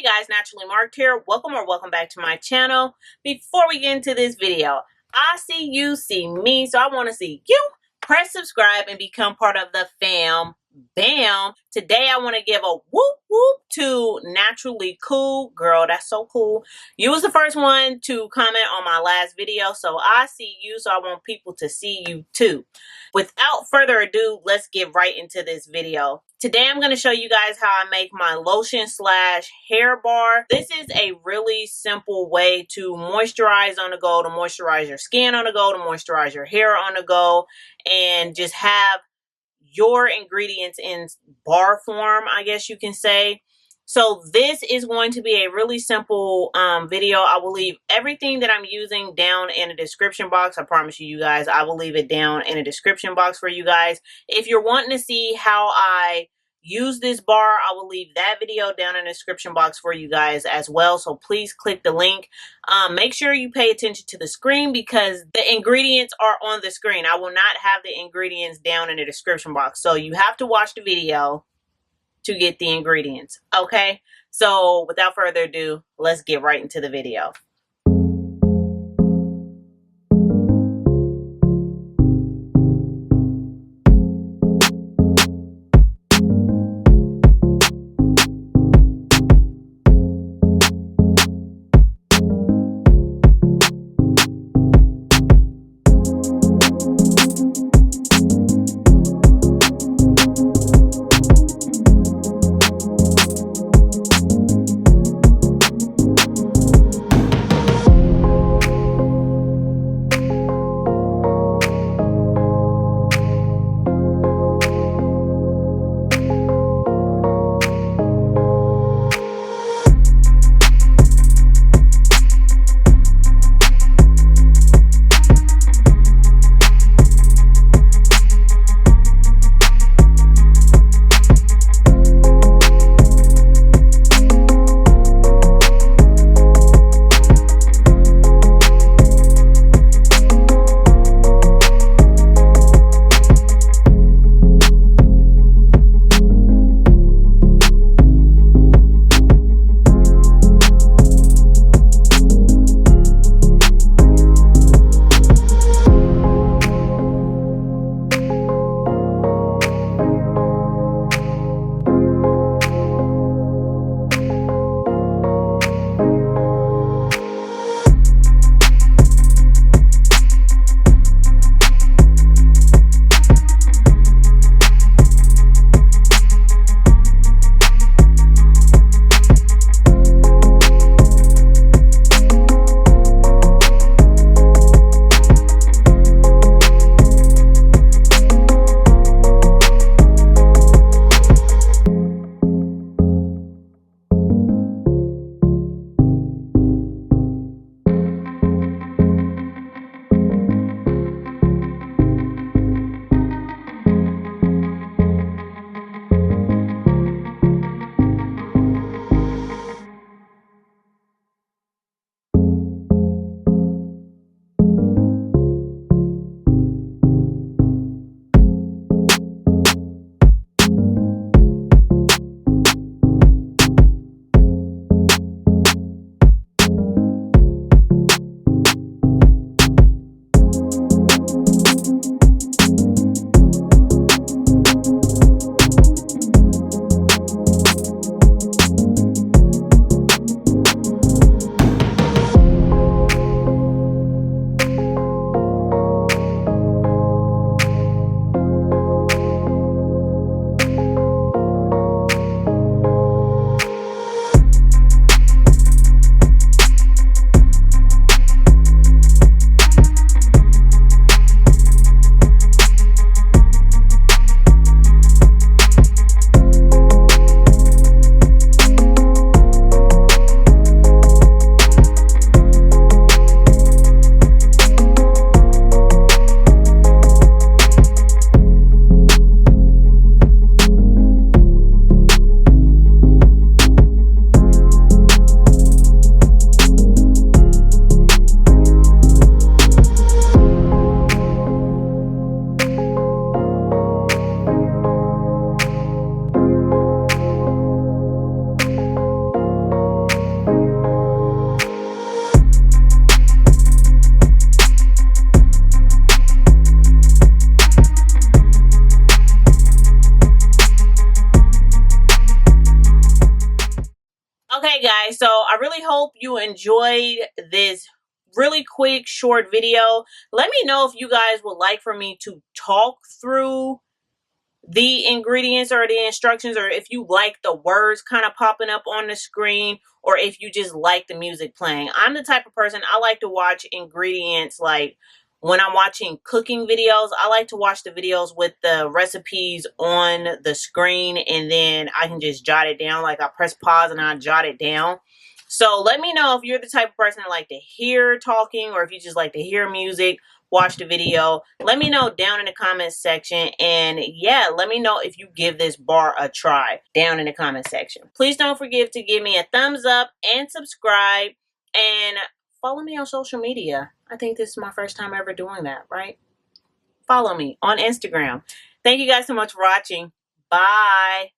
guys, Naturally Marked here. Welcome back to my channel. Before we get into this video, I see you, see me, so I want to see you. Press subscribe and become part of the fam. Bam! Today I want to give a whoop whoop to Naturally Cool. Girl, that's so cool. You was the first one to comment on my last video, so I see you, so I want people to see you too. Without further ado, let's get right into this video. Today I'm going to show you guys how I make my lotion slash hair bar. This is a really simple way to moisturize on the go, to moisturize your skin on the go, to moisturize your hair on the go, and just have your ingredients in bar form, I guess you can say. So this is going to be a really simple video. I will leave everything that I'm using down in the description box. I promise you guys, I will leave it down in the description box for you guys. If you're wanting to see how I use this bar, I will leave that video down in the description box for you guys as well. So please click the link. Make sure you pay attention to the screen because the ingredients are on the screen. I will not have the ingredients down in the description box. So you have to watch the video to get the ingredients. Okay, so without further ado, let's get right into the video. Okay, guys, so I really hope you enjoyed this really quick, short video. Let me know if you guys would like for me to talk through the ingredients or the instructions, or if you like the words kind of popping up on the screen, or if you just like the music playing. I'm the type of person, I like to watch ingredients. Like when I'm watching cooking videos, I like to watch the videos with the recipes on the screen, and then I can just jot it down. Like I press pause and I jot it down. So let me know if you're the type of person that like to hear talking, or if you just like to hear music, watch the video. Let me know down in the comments section. And yeah, let me know if you give this bar a try down in the comment section. Please don't forget to give me a thumbs up and subscribe, and follow me on social media. I think this is my first time ever doing that, right? Follow me on Instagram. Thank you guys so much for watching. Bye.